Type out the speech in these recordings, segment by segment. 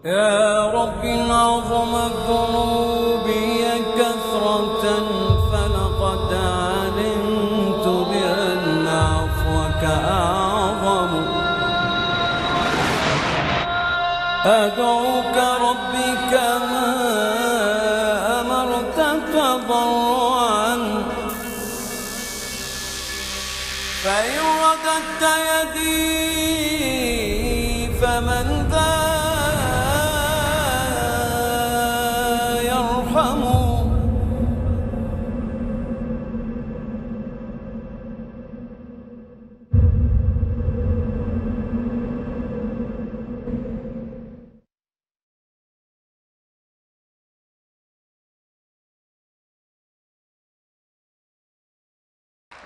يا رب عظمت ذنوبي كثرة فلقد علمت بأن عفوك أعظم. أدعوك ربي كما أمرت تضرعا، فإن رددت يدي فمن ذا يرحم.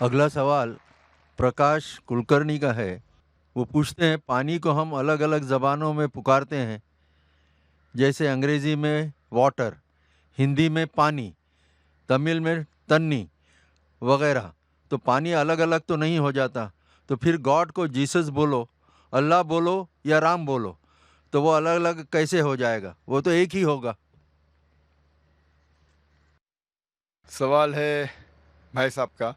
اگلا سوال پرکاش کلکرنی کا ہے. وہ پوچھتے ہیں پانی کو ہم الگ الگ زبانوں میں پکارتے ہیں، جیسے انگریزی میں واٹر، ہندی میں پانی، تمل میں تنی وغیرہ. تو پانی الگ الگ تو نہیں ہو جاتا؟ تو پھر گاڈ کو جیسس بولو، اللہ بولو یا رام بولو، تو وہ الگ الگ کیسے ہو جائے گا؟ وہ تو ایک ہی ہوگا. سوال ہے بھائی صاحب کا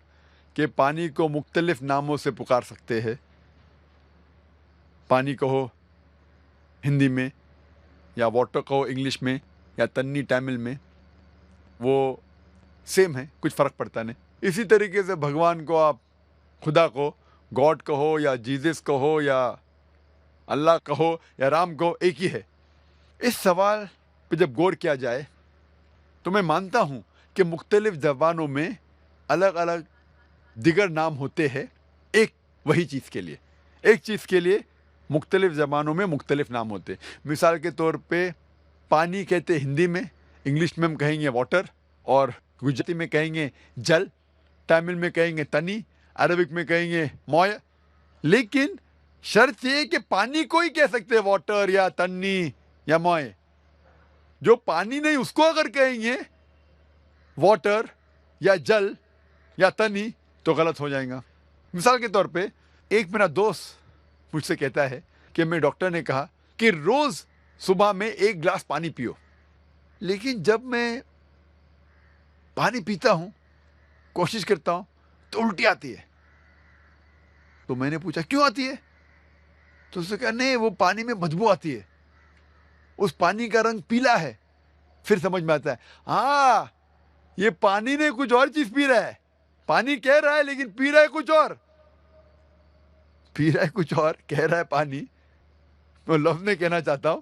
کہ پانی کو مختلف ناموں سے پکار سکتے ہیں. پانی کہو ہندی میں، یا واٹر کہو انگلش میں، یا تنی تامل میں، وہ سیم ہے، کچھ فرق پڑتا نہیں. اسی طریقے سے بھگوان کو آپ خدا کو گاڈ کہو یا جیزس کہو یا اللہ کہو یا رام کہو، ایک ہی ہے. اس سوال پہ جب غور کیا جائے تو میں مانتا ہوں کہ مختلف زبانوں میں الگ الگ دیگر نام ہوتے ہیں ایک وہی چیز کے لیے. ایک چیز کے لیے مختلف زبانوں میں مختلف نام ہوتے ہیں. مثال کے طور پہ پانی کہتے ہندی میں، انگلش میں ہم کہیں گے واٹر، اور گجراتی میں کہیں گے جل، تامل میں کہیں گے تنی، عربک میں کہیں گے موئے. لیکن شرط یہ کہ پانی کو ہی کہہ سکتے واٹر یا تنی یا موئے. جو پانی نہیں اس کو اگر کہیں گے واٹر یا جل یا تنی تو غلط ہو جائے گا. مثال کے طور پہ ایک میرا دوست مجھ سے کہتا ہے کہ میں ڈاکٹر نے کہا کہ روز صبح میں 1 گلاس پانی پیو، لیکن جب میں پانی پیتا ہوں، کوشش کرتا ہوں تو الٹی آتی ہے. تو میں نے پوچھا کیوں آتی ہے؟ تو اس نے کہا نہیں، وہ پانی میں بدبو آتی ہے، اس پانی کا رنگ پیلا ہے. پھر سمجھ میں آتا ہے ہاں یہ پانی نے کچھ اور چیز پی رہا ہے. پانی کہہ رہا ہے لیکن پی رہا ہے کچھ اور، پی رہا ہے کچھ اور، کہہ رہا ہے پانی. میں لفظ میں کہنا چاہتا ہوں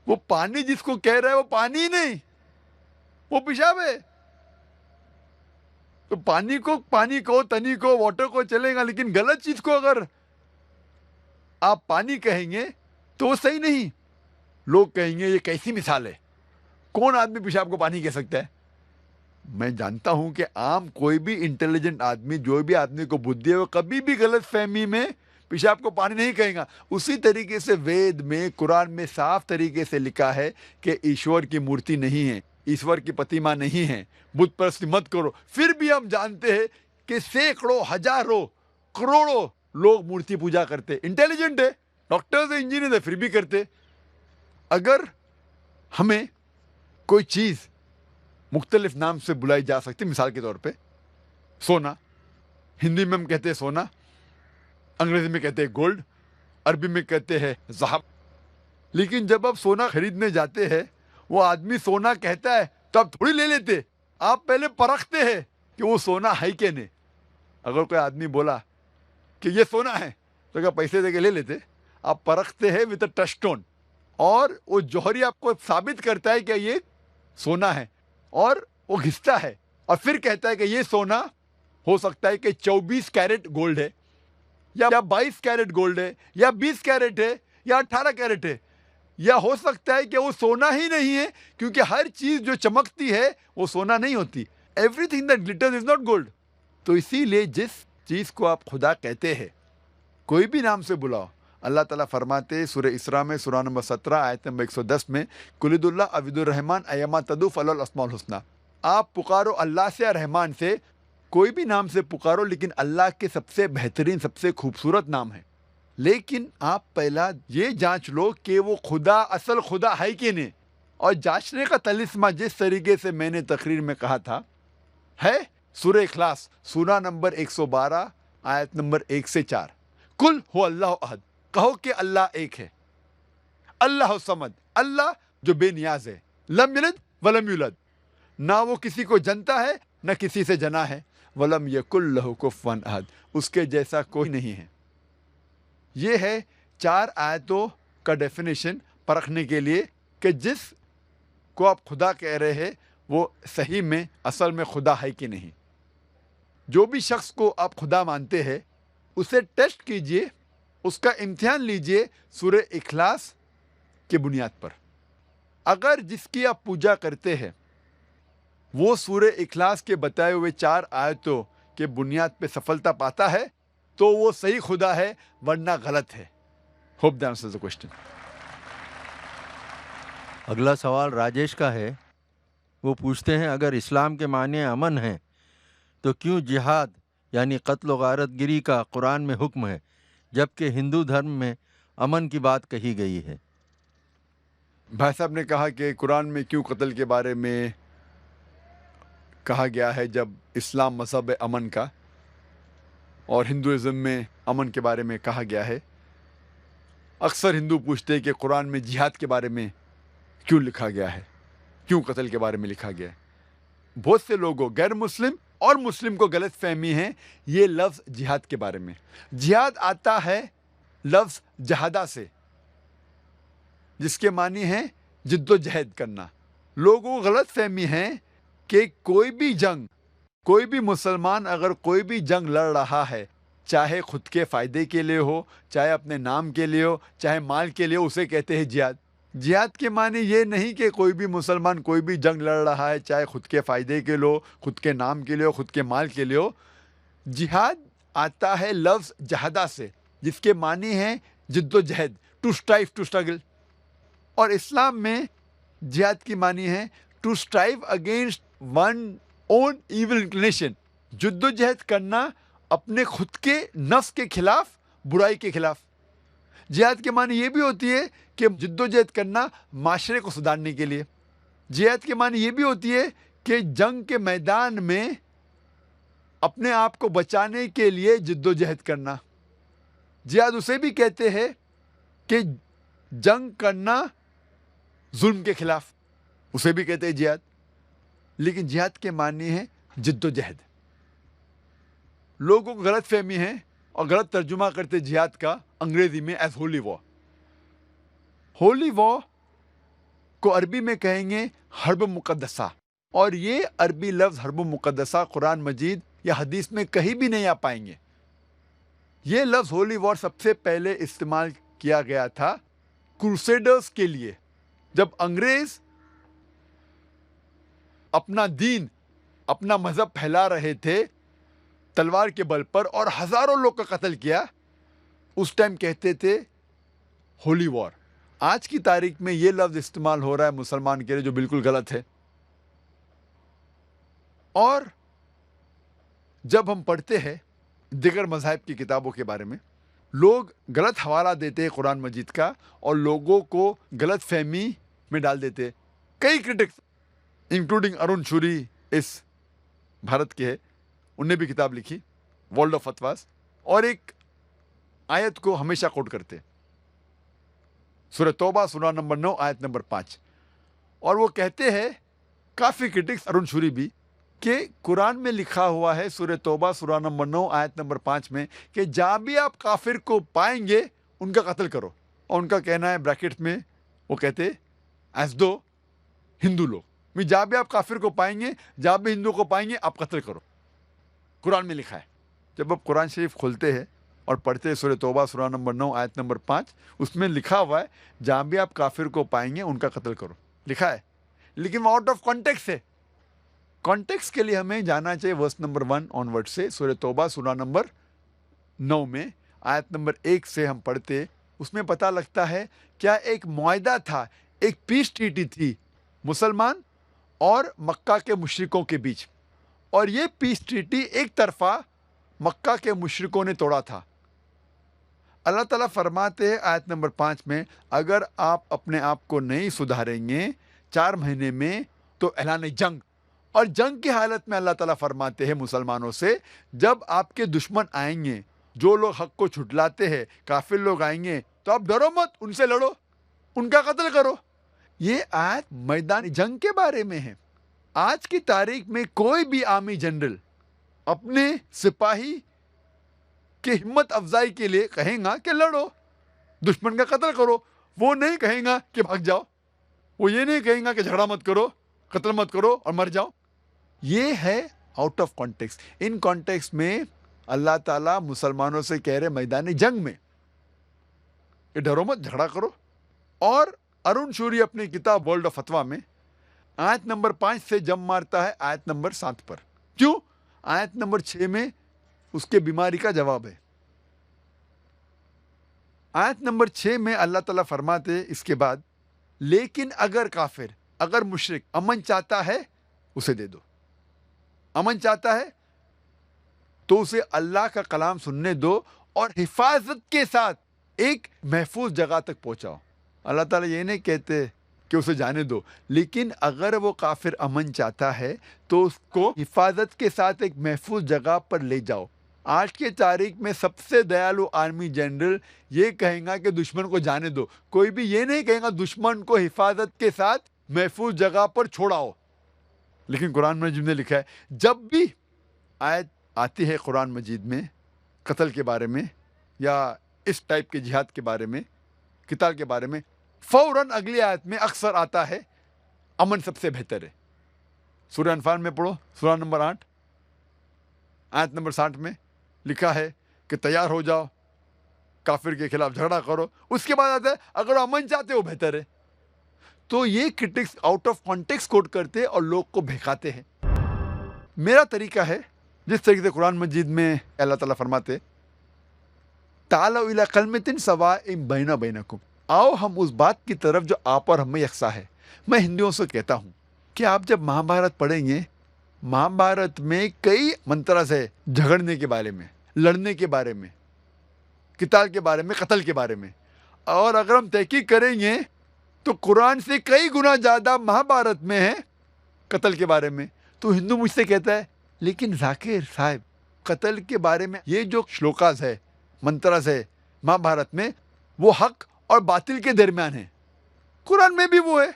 وہ پانی جس کو کہہ رہا ہے وہ پانی ہی نہیں، وہ پیشاب ہے. تو پانی کو تنی کو واٹر کو چلے گا، لیکن غلط چیز کو اگر آپ پانی کہیں گے تو وہ صحیح نہیں. لوگ کہیں گے یہ کیسی مثال ہے، کون آدمی پیشاب کو پانی کہہ سکتا ہے؟ میں جانتا ہوں کہ عام کوئی بھی انٹیلیجنٹ آدمی، جو بھی آدمی کو بدھی ہے، وہ کبھی بھی غلط فہمی میں پیشاب کو پانی نہیں کہیں گا. اسی طریقے سے وید میں، قرآن میں صاف طریقے سے لکھا ہے کہ ایشور کی مورتی نہیں ہے، ایشور کی پتیما نہیں ہے، بت پرستی مت کرو. پھر بھی ہم جانتے ہیں کہ سینکڑوں، ہزاروں، کروڑوں لوگ مورتی پوجا کرتے. انٹیلیجنٹ ہے، ڈاکٹرز ہیں، انجینئر ہیں، پھر بھی کرتے. اگر ہمیں کوئی چیز مختلف نام سے بلائی جا سکتی، مثال کے طور پہ سونا، ہندی میں ہم کہتے ہیں سونا، انگریزی میں کہتے ہیں گولڈ، عربی میں کہتے ہیں ذہب. لیکن جب آپ سونا خریدنے جاتے ہیں، وہ آدمی سونا کہتا ہے تو آپ تھوڑی لے لیتے، آپ پہلے پرکھتے ہیں کہ وہ سونا ہے کہ نہیں. اگر کوئی آدمی بولا کہ یہ سونا ہے تو کیا پیسے دے کے لے لیتے؟ آپ پرکھتے ہیں وتھ اے ٹچ اسٹون، اور وہ جوہری آپ کو ثابت کرتا ہے کہ یہ سونا ہے، اور وہ گھستا ہے اور پھر کہتا ہے کہ یہ سونا ہو سکتا ہے کہ 24 کیرٹ گولڈ ہے، یا 22 کیرٹ گولڈ ہے، یا 20 کیرٹ ہے، یا 18 کیرٹ ہے. یا ہو سکتا ہے کہ وہ سونا ہی نہیں ہے، کیونکہ ہر چیز جو چمکتی ہے وہ سونا نہیں ہوتی. Everything that glitters is not gold. تو اسی لیے جس چیز کو آپ خدا کہتے ہیں، کوئی بھی نام سے بلاؤ. اللہ تعالیٰ فرماتے سورہ اسراء میں، سورہ نمبر 17 آیت نمبر 110 میں، قُلِ اللہ عبد الرحمن ایما تدعو فلہ الاسماء الحسنی. آپ پکارو اللہ سے، رحمان سے، کوئی بھی نام سے پکارو، لیکن اللہ کے سب سے بہترین، سب سے خوبصورت نام ہے. لیکن آپ پہلا یہ جانچ لو کہ وہ خدا اصل خدا ہے کہ نہیں. اور جانچنے کا طلسمہ جس طریقے سے میں نے تقریر میں کہا تھا ہے سورہ اخلاص سورہ نمبر 112 آیت نمبر 1 سے 4. کل ہو اللہ احد، کہو کہ اللہ ایک ہے. اللہ الصمد، اللہ جو بے نیاز ہے. لم یلد ولم یولد، نہ وہ کسی کو جنتا ہے نہ کسی سے جنا ہے. ولم یکن لہ کفوا احد، اس کے جیسا کوئی نہیں ہے. یہ ہے 4 آیتوں کا ڈیفینیشن پرکھنے کے لیے کہ جس کو آپ خدا کہہ رہے ہیں وہ صحیح میں اصل میں خدا ہے کہ نہیں. جو بھی شخص کو آپ خدا مانتے ہیں اسے ٹیسٹ کیجئے، اس کا امتحان لیجئے سورہ اخلاص کی بنیاد پر. اگر جس کی آپ پوجا کرتے ہیں وہ سورہ اخلاص کے بتائے ہوئے 4 آیتوں کے بنیاد پہ سفلتا پاتا ہے تو وہ صحیح خدا ہے، ورنہ غلط ہے. Hope that answers the question. اگلا سوال راجیش کا ہے. وہ پوچھتے ہیں اگر اسلام کے معنی امن ہیں تو کیوں جہاد یعنی قتل و غارت گری کا قرآن میں حکم ہے جبکہ ہندو دھرم میں امن کی بات کہی گئی ہے؟ بھائی صاحب نے کہا کہ قرآن میں کیوں قتل کے بارے میں کہا گیا ہے جب اسلام مذہب ہے امن کا، اور ہندوازم میں امن کے بارے میں کہا گیا ہے. اکثر ہندو پوچھتے ہیں کہ قرآن میں جہاد کے بارے میں کیوں لکھا گیا ہے، کیوں قتل کے بارے میں لکھا گیا ہے. بہت سے لوگوں غیر مسلم اور مسلم کو غلط فہمی ہے یہ لفظ جہاد کے بارے میں. جہاد آتا ہے لفظ جہادہ سے، جس کے معنی ہے جد و جہد کرنا. لوگوں کو غلط فہمی ہے کہ کوئی بھی جنگ، کوئی بھی مسلمان اگر کوئی بھی جنگ لڑ رہا ہے، چاہے خود کے فائدے کے لیے ہو، چاہے اپنے نام کے لیے ہو، چاہے مال کے لیے، اسے کہتے ہیں جہاد. جہاد کے معنی یہ نہیں کہ کوئی بھی مسلمان کوئی بھی جنگ لڑ رہا ہے چاہے خود کے فائدے کے لیے ہو، خود کے نام کے لیے ہو، خود کے مال کے لیے ہو. جہاد آتا ہے لفظ جہادہ سے، جس کے معنی ہے جد و جہد، ٹو اسٹرائیو، ٹو اسٹرگل. اور اسلام میں جہاد کی معنی ہے to strive against one own evil inclination, جد و جہد کرنا اپنے خود کے نفس کے خلاف، برائی کے خلاف. جہاد کے معنی یہ بھی ہوتی ہے کہ جد و جہد کرنا معاشرے کو سدھارنے کے لیے. جہاد کے معنی یہ بھی ہوتی ہے کہ جنگ کے میدان میں اپنے آپ کو بچانے کے لیے جد و جہد کرنا. جہاد اسے بھی کہتے ہیں کہ جنگ کرنا ظلم کے خلاف، اسے بھی کہتے ہیں جہاد. لیکن جہاد کے معنی ہے جد و جہد. لوگوں کو غلط فہمی ہے اور غلط ترجمہ کرتے جہاد کا انگریزی میں ایز ہولی وار. ہولی وار کو عربی میں کہیں گے حرب مقدسہ، اور یہ عربی لفظ حرب مقدسہ قرآن مجید یا حدیث میں کہیں بھی نہیں آ پائیں گے. یہ لفظ ہولی وار سب سے پہلے استعمال کیا گیا تھا کروسیڈرز کے لیے، جب انگریز اپنا دین، اپنا مذہب پھیلا رہے تھے تلوار کے بل پر اور ہزاروں لوگ کا قتل کیا. اس ٹائم کہتے تھے ہولی وار. آج کی تاریخ میں یہ لفظ استعمال ہو رہا ہے مسلمان کے لیے، جو بالکل غلط ہے. اور جب ہم پڑھتے ہیں دیگر مذاہب کی کتابوں کے بارے میں، لوگ غلط حوالہ دیتے ہیں قرآن مجید کا اور لوگوں کو غلط فہمی میں ڈال دیتے ہیں. کئی کرٹکس انکلوڈنگ ارون شوری اس بھارت کے ہے، انہوں نے بھی کتاب لکھی ورلڈ آف فتواز، اور ایک آیت کو ہمیشہ کوٹ کرتے سورہ توبہ سورہ نمبر 9 آیت نمبر 5. اور وہ کہتے ہیں کافی کرٹکس ارون شوری بھی کہ قرآن میں لکھا ہوا ہے سورہ توبہ سورہ نمبر 9 آیت نمبر 5 میں کہ جہاں بھی آپ کافر کو پائیں گے ان کا قتل کرو. اور ان کا کہنا ہے بریکٹ میں وہ کہتے ایز دو ہندو لوگ، جہاں بھی آپ کافر کو پائیں گے، جہاں بھی ہندو کو پائیں گے آپ قتل کرو. قرآن میں لکھا ہے. جب آپ قرآن شریف کھولتے ہیں اور پڑھتے ہیں سورہ توبہ سورہ نمبر 9 آیت نمبر 5، اس میں لکھا ہوا ہے جہاں بھی آپ کافر کو پائیں گے ان کا قتل کرو، لکھا ہے. لیکن وہ آؤٹ آف کانٹیکس ہے. کانٹیکس کے لیے ہمیں جانا چاہیے ورس نمبر 1 آن ورڈ سے. سورہ توبہ سورہ نمبر 9 میں آیت نمبر 1 سے ہم پڑھتے، اس میں پتہ لگتا ہے کیا ایک معاہدہ تھا، ایک پیس ٹریٹی تھی مسلمان اور مکہ کے مشرکوں کے بیچ. اور یہ پیس ٹریٹی ایک طرفہ مکہ کے مشرکوں نے توڑا تھا. اللہ تعالیٰ فرماتے ہیں آیت نمبر 5 میں، اگر آپ اپنے آپ کو نہیں سدھاریں گے 4 مہینے میں تو اعلان جنگ. اور جنگ کی حالت میں اللہ تعالیٰ فرماتے ہیں مسلمانوں سے، جب آپ کے دشمن آئیں گے، جو لوگ حق کو چھٹلاتے ہیں، کافر لوگ آئیں گے، تو آپ ڈرو مت، ان سے لڑو، ان کا قتل کرو. یہ آیت میدان جنگ کے بارے میں ہے. آج کی تاریخ میں کوئی بھی آرمی جنرل اپنے سپاہی کی ہمت افزائی کے لیے کہیں گا کہ لڑو، دشمن کا قتل کرو. وہ نہیں کہیں گا کہ بھاگ جاؤ، وہ یہ نہیں کہیں گا کہ جھگڑا مت کرو، قتل مت کرو اور مر جاؤ. یہ ہے out of context. In context میں اللہ تعالیٰ مسلمانوں سے کہہ رہے میدان جنگ میں کہ ڈرو مت، جھگڑا کرو. اور ارون شوری اپنی کتاب ورلڈ آف فتویٰ میں آیت نمبر 5 سے جم مارتا ہے آیت نمبر 7 پر. کیوں؟ آیت نمبر 6 میں اس کے بیماری کا جواب ہے. آیت نمبر 6 میں اللہ تعالیٰ فرماتے اس کے بعد، لیکن اگر کافر، اگر مشرک امن چاہتا ہے اسے دے دو. امن چاہتا ہے تو اسے اللہ کا کلام سننے دو اور حفاظت کے ساتھ ایک محفوظ جگہ تک پہنچاؤ. اللہ تعالیٰ یہ نہیں کہتے کہ اسے جانے دو، لیکن اگر وہ کافر امن چاہتا ہے تو اس کو حفاظت کے ساتھ ایک محفوظ جگہ پر لے جاؤ. آج کے تاریخ میں سب سے دیالو آرمی جنرل یہ کہیں گا کہ دشمن کو جانے دو. کوئی بھی یہ نہیں کہیں گا دشمن کو حفاظت کے ساتھ محفوظ جگہ پر چھوڑاؤ. لیکن قرآن مجید نے لکھا ہے، جب بھی آیت آتی ہے قرآن مجید میں قتل کے بارے میں یا اس ٹائپ کے جہاد کے بارے میں، قتال کے بارے میں، فوراً اگلی آیت میں اکثر آتا ہے امن سب سے بہتر ہے. سورہ انفال میں پڑھو، سورہ نمبر 8 آیت نمبر 60 میں لکھا ہے کہ تیار ہو جاؤ، کافر کے خلاف جھگڑا کرو. اس کے بعد آتا ہے اگر امن چاہتے ہو بہتر ہے. تو یہ کرٹکس آؤٹ آف کانٹیکس کوٹ کرتے اور لوگ کو بہکاتے ہیں. میرا طریقہ ہے جس طریقے سے قرآن مجید میں اللہ تعالیٰ فرماتے، تعالوا الی کلمۃ سواء بیننا بینکم، آؤ ہم اس بات کی طرف جو آپ اور ہم میں یکساں ہے. میں ہندوؤں سے کہتا ہوں کہ آپ جب مہابھارت پڑھیں گے، مہابھارت میں کئی منترز ہے جھگڑنے کے بارے میں، لڑنے کے بارے میں، قتال کے بارے میں، قتل کے بارے میں. اور اگر ہم تحقیق کریں گے تو قرآن سے کئی گنا زیادہ مہابھارت میں ہے قتل کے بارے میں. تو ہندو مجھ سے کہتا ہے لیکن ذاکر صاحب، قتل کے بارے میں یہ جو شلوکاز ہے، منترز ہے مہابھارت میں، وہ حق اور باطل کے درمیان ہے، قرآن میں بھی وہ ہے.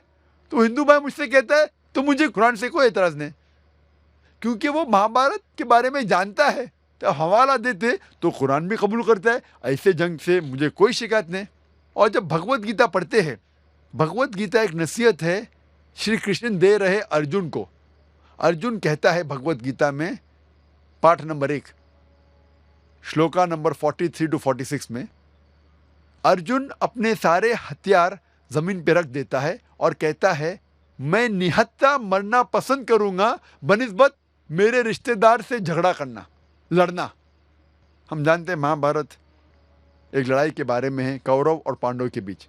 تو ہندو بھائی مجھ سے کہتا ہے تو مجھے قرآن سے کوئی اعتراض نہیں، کیونکہ وہ مہابھارت کے بارے میں جانتا ہے. تو حوالہ دیتے تو قرآن بھی قبول کرتا ہے. ایسے جنگ سے مجھے کوئی شکایت نہیں. اور جب بھگوت گیتا پڑھتے ہیں، بھگوت گیتا ایک نصیحت ہے شری کرشن دے رہے ارجن کو. ارجن کہتا ہے بھگوت گیتا میں پاٹھ نمبر 1 شلوکا نمبر 43 to 46 میں، ارجن اپنے سارے ہتھیار زمین پہ رکھ دیتا ہے اور کہتا ہے میں نہتا مرنا پسند کروں گا بنسبت میرے رشتہ دار سے جھگڑا کرنا، لڑنا. ہم جانتے ہیں مہابھارت ایک لڑائی کے بارے میں ہے کورو اور پانڈو کے بیچ.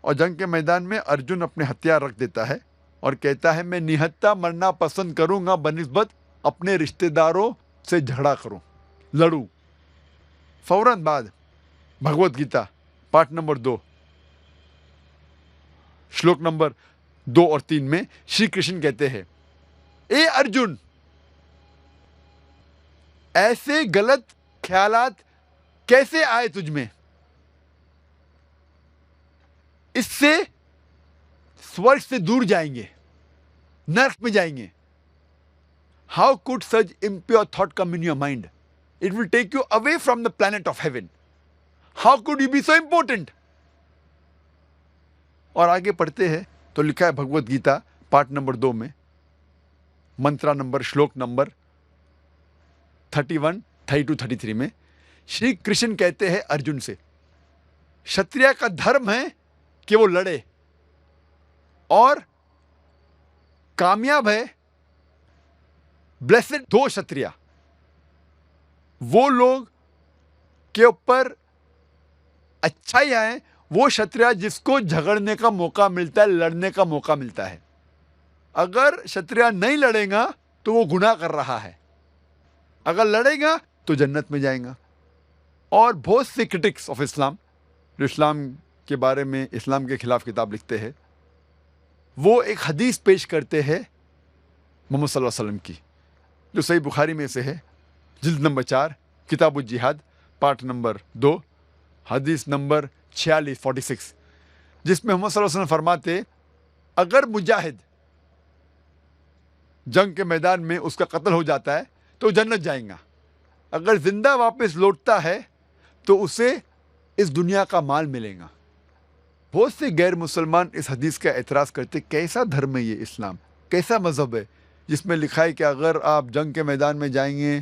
اور جنگ کے میدان میں ارجن اپنے ہتھیار رکھ دیتا ہے اور کہتا ہے میں نہتا مرنا پسند کروں گا بنسبت اپنے رشتہ داروں سے جھگڑا کروں، لڑوں. فوراً بعد بھگوت گیتا پاٹ نمبر 2 شلوک نمبر 2 اور 3 میں شری کرشن کہتے ہیں، اے ارجن، ایسے غلط خیالات کیسے آئے تجھ میں؟ اس سے سورگ سے دور جائیں گے، نرک میں جائیں گے. How could such impure thought come in your mind? It will take you away from the planet of heaven. How could you be so important? اور آگے پڑھتے ہیں تو لکھا ہے بھگوت گیتا پارٹ نمبر 2 میں منترا نمبر شلوک نمبر 31, 32, 33 میں شری کرشن کہتے ہیں ارجن سے، شتریہ کا دھرم ہے کہ وہ لڑے، اور کامیاب ہے بلیسڈ 2 شتریہ، وہ لوگ کے اوپر اچھائی آئے، وہ شتریہ جس کو جھگڑنے کا موقع ملتا ہے، لڑنے کا موقع ملتا ہے. اگر شتریہ نہیں لڑے گا تو وہ گناہ کر رہا ہے، اگر لڑے گا تو جنت میں جائیں گا. اور بہت سے کرٹکس آف اسلام جو اسلام کے بارے میں اسلام کے خلاف کتاب لکھتے ہیں، وہ ایک حدیث پیش کرتے ہیں محمد صلی اللہ علیہ وسلم کی، جو صحیح بخاری میں سے ہے، جلد نمبر 4، کتاب الجہاد، پارٹ نمبر 2، حدیث نمبر 46، جس میں محمد صلی اللہ علیہ وسلم فرماتے اگر مجاہد جنگ کے میدان میں اس کا قتل ہو جاتا ہے تو جنت جائیں گا، اگر زندہ واپس لوٹتا ہے تو اسے اس دنیا کا مال ملے گا۔ بہت سے غیر مسلمان اس حدیث کا اعتراض کرتے، کیسا دھرم ہے یہ اسلام، کیسا مذہب ہے جس میں لکھا ہے کہ اگر آپ جنگ کے میدان میں جائیں گے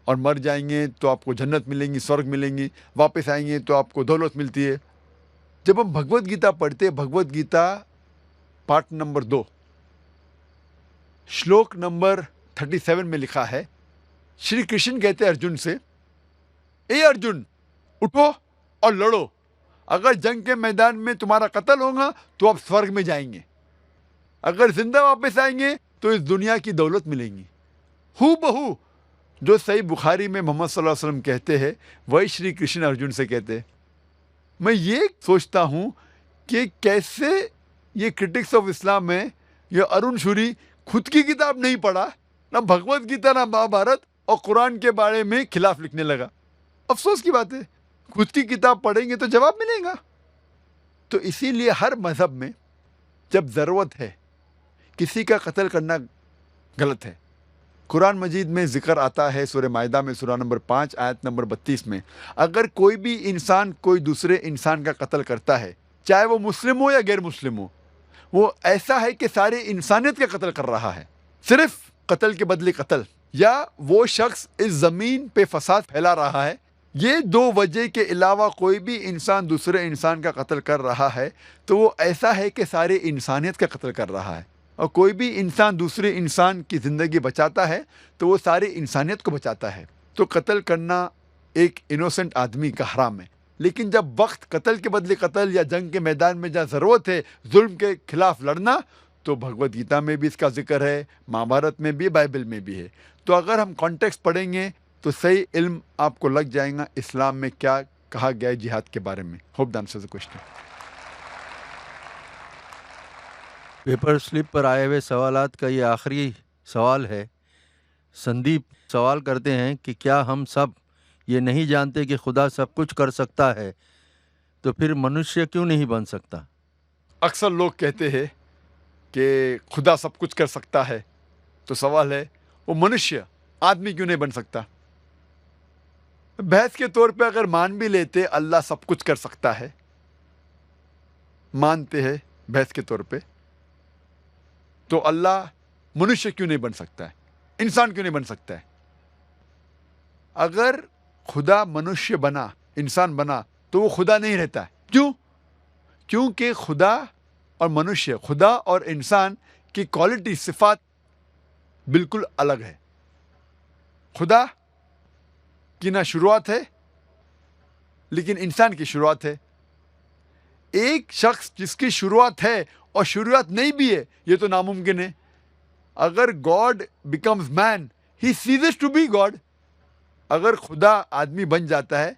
اور مر جائیں گے تو آپ کو جنت ملیں گی، سورگ ملیں گی، واپس آئیں گے تو آپ کو دولت ملتی ہے۔ جب ہم بھگوت گیتا پڑھتے، بھگوت گیتا پارٹ نمبر 2 شلوک نمبر 37 میں لکھا ہے، شری کرشن کہتے ہیں ارجن سے، اے ارجن اٹھو اور لڑو، اگر جنگ کے میدان میں تمہارا قتل ہوگا تو آپ سورگ میں جائیں گے، اگر زندہ واپس آئیں گے تو اس دنیا کی دولت ملیں گی۔ ہو بہو جو صحیح بخاری میں محمد صلی اللہ علیہ وسلم کہتے ہیں وہی شری کرشن ارجن سے کہتے ہیں۔ میں یہ سوچتا ہوں کہ کیسے یہ کرٹکس آف اسلام میں یہ ارون شوری خود کی کتاب نہیں پڑھا، نہ بھگوت گیتا نہ مہابھارت، اور قرآن کے بارے میں خلاف لکھنے لگا۔ افسوس کی بات ہے، خود کی کتاب پڑھیں گے تو جواب ملے گا۔ تو اسی لیے ہر مذہب میں جب ضرورت ہے کسی کا قتل کرنا غلط ہے۔ قرآن مجید میں ذکر آتا ہے سورہ مائدہ میں سورہ نمبر 5 آیت نمبر 32 میں، اگر کوئی بھی انسان کوئی دوسرے انسان کا قتل کرتا ہے، چاہے وہ مسلم ہو یا غیر مسلم ہو، وہ ایسا ہے کہ ساری انسانیت کا قتل کر رہا ہے، صرف قتل کے بدلے قتل، یا وہ شخص اس زمین پہ فساد پھیلا رہا ہے۔ یہ دو وجہ کے علاوہ کوئی بھی انسان دوسرے انسان کا قتل کر رہا ہے تو وہ ایسا ہے کہ ساری انسانیت کا قتل کر رہا ہے، اور کوئی بھی انسان دوسرے انسان کی زندگی بچاتا ہے تو وہ ساری انسانیت کو بچاتا ہے۔ تو قتل کرنا ایک انوسنٹ آدمی کا حرام ہے، لیکن جب وقت قتل کے بدلے قتل یا جنگ کے میدان میں جہاں ضرورت ہے ظلم کے خلاف لڑنا، تو بھگوت گیتا میں بھی اس کا ذکر ہے، مہابھارت میں بھی، بائبل میں بھی ہے۔ تو اگر ہم کانٹیکسٹ پڑھیں گے تو صحیح علم آپ کو لگ جائے گا اسلام میں کیا کہا گیا ہے جہاد کے بارے میں۔ Hope the answers the question. Paper slip پر آئے ہوئے سوالات کا یہ آخری سوال ہے۔ سندیپ سوال کرتے ہیں کہ کیا ہم سب یہ نہیں جانتے کہ خدا سب کچھ کر سکتا ہے، تو پھر منشیہ کیوں نہیں بن سکتا؟ اکثر لوگ کہتے ہیں کہ خدا سب کچھ کر سکتا ہے، تو سوال ہے وہ منشیہ آدمی کیوں نہیں بن سکتا؟ بحث کے طور پہ اگر مان بھی لیتے اللہ سب کچھ کر سکتا ہے، مانتے ہیں بحث کے طور پہ، تو اللہ منشیہ کیوں نہیں بن سکتا ہے، انسان کیوں نہیں بن سکتا ہے؟ اگر خدا منشیہ بنا، انسان بنا، تو وہ خدا نہیں رہتا ہے۔ کیوں؟ کیونکہ خدا اور منشیہ، خدا اور انسان کی کوالٹی، صفات بالکل الگ ہے۔ خدا کی نہ شروعات ہے لیکن انسان کی شروعات ہے۔ ایک شخص جس کی شروعات ہے اور شروعات نہیں بھی ہے، یہ تو ناممکن ہے۔ اگر God becomes man he ceases to be God, اگر خدا آدمی بن جاتا ہے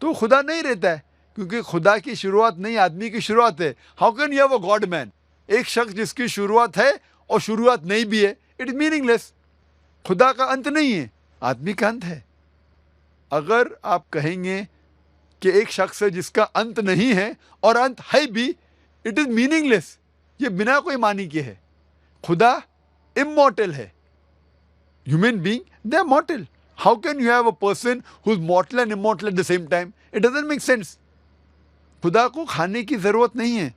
تو خدا نہیں رہتا ہے، کیونکہ خدا کی شروعات نہیں، آدمی کی شروعات ہے۔ How can you have a god man? ایک شخص جس کی شروعات ہے اور شروعات نہیں بھی ہے، اٹ از میننگ لیس۔ خدا کا انت نہیں ہے، آدمی کا انت ہے۔ اگر آپ کہیں گے کہ ایک شخص ہے جس کا انت نہیں ہے اور انت ہے بھی، اٹ از میننگ لیس، یہ بنا کوئی معنی کے ہے۔ خدا immortal ہے، human being they are mortal. How can you have a person who's mortal and immortal at the same time? It doesn't make sense. خدا کو کھانے کی ضرورت نہیں ہے،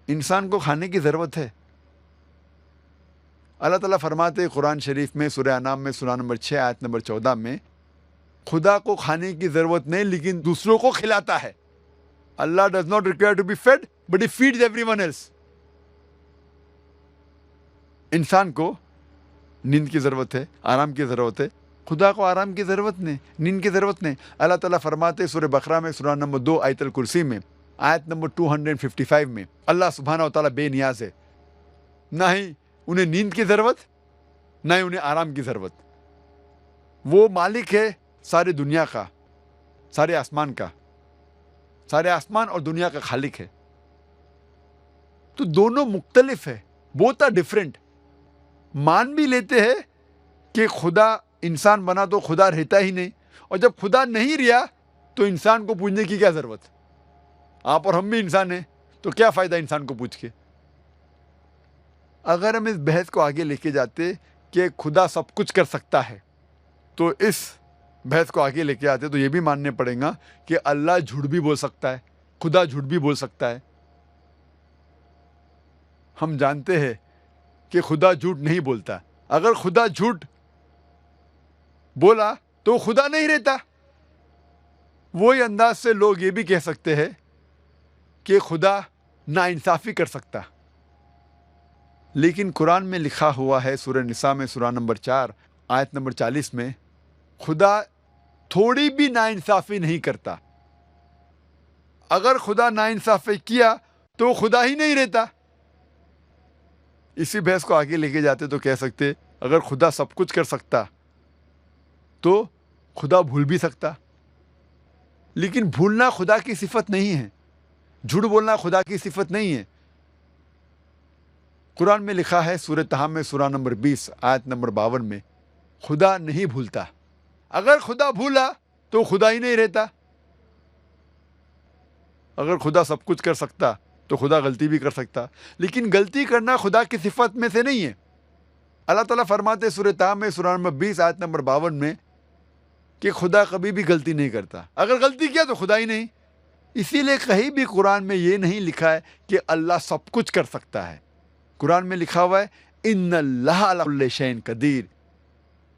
انسان کو کھانے کی ضرورت ہے۔ اللہ تعالیٰ فرماتے قرآن شریف میں سورہ انعام میں سورہ نمبر 6 آیت نمبر 14 میں، خدا کو کھانے کی ضرورت نہیں لیکن دوسروں کو کھلاتا ہے۔ اللہ does not require to be fed but he feeds everyone else. انسان کو نیند کی ضرورت ہے، آرام کی ضرورت ہے، خدا کو آرام کی ضرورت نہیں، نیند کی ضرورت نہیں۔ اللہ تعالیٰ فرماتے سورہ بقرہ میں سورہ نمبر 2 آیت الکرسی میں آیت نمبر 255 میں، اللہ سبحانہ و تعالیٰ بے نیاز ہے، نہ ہی انہیں نیند کی ضرورت نہ ہی انہیں آرام کی ضرورت۔ وہ مالک ہے ساری دنیا کا، سارے آسمان اور دنیا کا خالق ہے. تو دونوں مختلف ہے, بوتھ آر ڈفرینٹ. مان بھی لیتے ہیں کہ خدا انسان بنا تو خدا رہتا ہی نہیں, اور جب خدا نہیں رہا تو انسان کو پوچھنے کی کیا ضرورت. آپ اور ہم بھی انسان ہیں, تو کیا فائدہ انسان کو پوچھ کے. اگر ہم اس بحث کو آگے لے کے جاتے کہ خدا سب کچھ کر سکتا ہے, تو اس بحث کو آگے لے کے آتے تو یہ بھی ماننے پڑے گا کہ اللہ جھوٹ بھی بول سکتا ہے, خدا جھوٹ بھی بول سکتا ہے. ہم جانتے ہیں کہ خدا جھوٹ نہیں بولتا. اگر خدا جھوٹ بولا تو خدا نہیں رہتا. وہی انداز سے لوگ یہ بھی کہہ سکتے ہیں کہ خدا ناانصافی کر سکتا. لیکن قرآن میں لکھا ہوا ہے سورہ نساء میں سورہ نمبر 4 آیت نمبر 40 میں, خدا تھوڑی بھی ناانصافی نہیں کرتا. اگر خدا ناانصافی کیا تو خدا ہی نہیں رہتا. اسی بحث کو آگے لے کے جاتے تو کہہ سکتے اگر خدا سب کچھ کر سکتا تو خدا بھول بھی سکتا. لیکن بھولنا خدا کی صفت نہیں ہے, جھوٹ بولنا خدا کی صفت نہیں ہے. قرآن میں لکھا ہے سورہ طہ میں سورہ نمبر 20 آیت نمبر 52 میں, خدا نہیں بھولتا. اگر خدا بھولا تو خدا ہی نہیں رہتا. اگر خدا سب کچھ کر سکتا تو خدا غلطی بھی کر سکتا, لیکن غلطی کرنا خدا کی صفت میں سے نہیں ہے. اللہ تعالیٰ فرماتے سورہ طہ میں سورہ نمبر 20 آیت نمبر 52 میں کہ خدا کبھی بھی غلطی نہیں کرتا. اگر غلطی کیا تو خدا ہی نہیں. اسی لیے کہیں بھی قرآن میں یہ نہیں لکھا ہے کہ اللہ سب کچھ کر سکتا ہے. قرآن میں لکھا ہوا ہے ان اللہ علی کل شیء قدیر.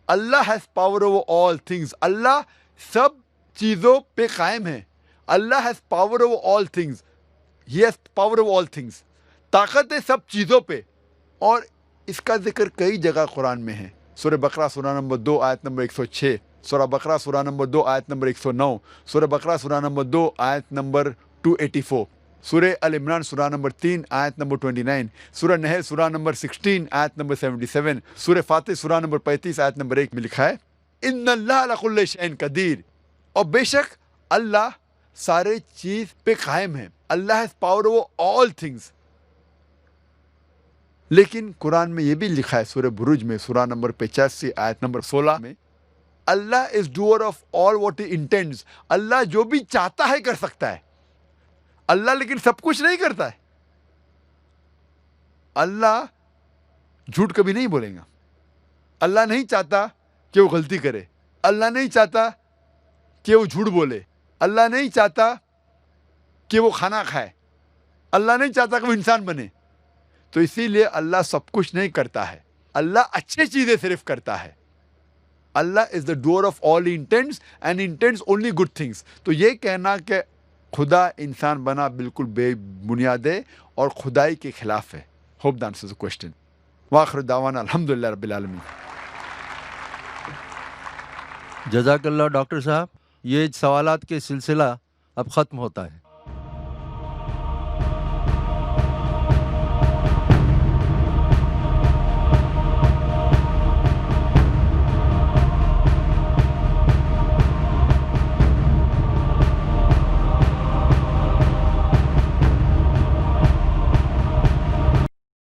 Allah has power over all things. Allah سب چیزوں پہ قائم ہے. Allah has power over all things. He has power over all things. طاقت ہے سب چیزوں پہ. اور اس کا ذکر کئی جگہ قرآن میں ہے. سورہ بقرہ سورہ نمبر 2 آیت نمبر 106, سورہ بقرہ سورہ نمبر 2 آیت نمبر 109, سورہ بقرہ سورہ نمبر 2 آیت نمبر 284, سورہ ال عمران سورہ نمبر 3 آیت نمبر 29, سورہ نحل سورہ نمبر 16 آیت نمبر 77, سورہ فاتح سورہ نمبر 35 آیت نمبر 1 میں لکھا ہے ان اللہ علی کل شیء قدیر. اور بے شک اللہ سارے چیز پہ قائم ہے. Allah has power over all things. لیکن قرآن میں یہ بھی لکھا ہے سورہ بروج میں سورہ نمبر 85 آیت نمبر 16 میں, Allah is doer of all what he intends. Allah جو بھی چاہتا ہے کر سکتا ہے. اللہ لیکن سب کچھ نہیں کرتا ہے. اللہ جھوٹ کبھی نہیں بولے گا. اللہ نہیں چاہتا کہ وہ غلطی کرے. اللہ نہیں چاہتا کہ وہ جھوٹ بولے. اللہ نہیں چاہتا کہ وہ کھانا کھائے. اللہ نہیں چاہتا کہ وہ انسان بنے. تو اسی لیے اللہ سب کچھ نہیں کرتا ہے. اللہ اچھی چیزیں صرف کرتا ہے. Allah is the doer of all intents and intents only good things. تو یہ کہنا کہ خدا انسان بنا بالکل بے بنیاد ہے اور خدائی کے خلاف ہے. Hope the answers the question. وآخر دعوانا الحمدللہ رب العالمین. جزاک اللہ ڈاکٹر صاحب. یہ سوالات کے سلسلہ اب ختم ہوتا ہے.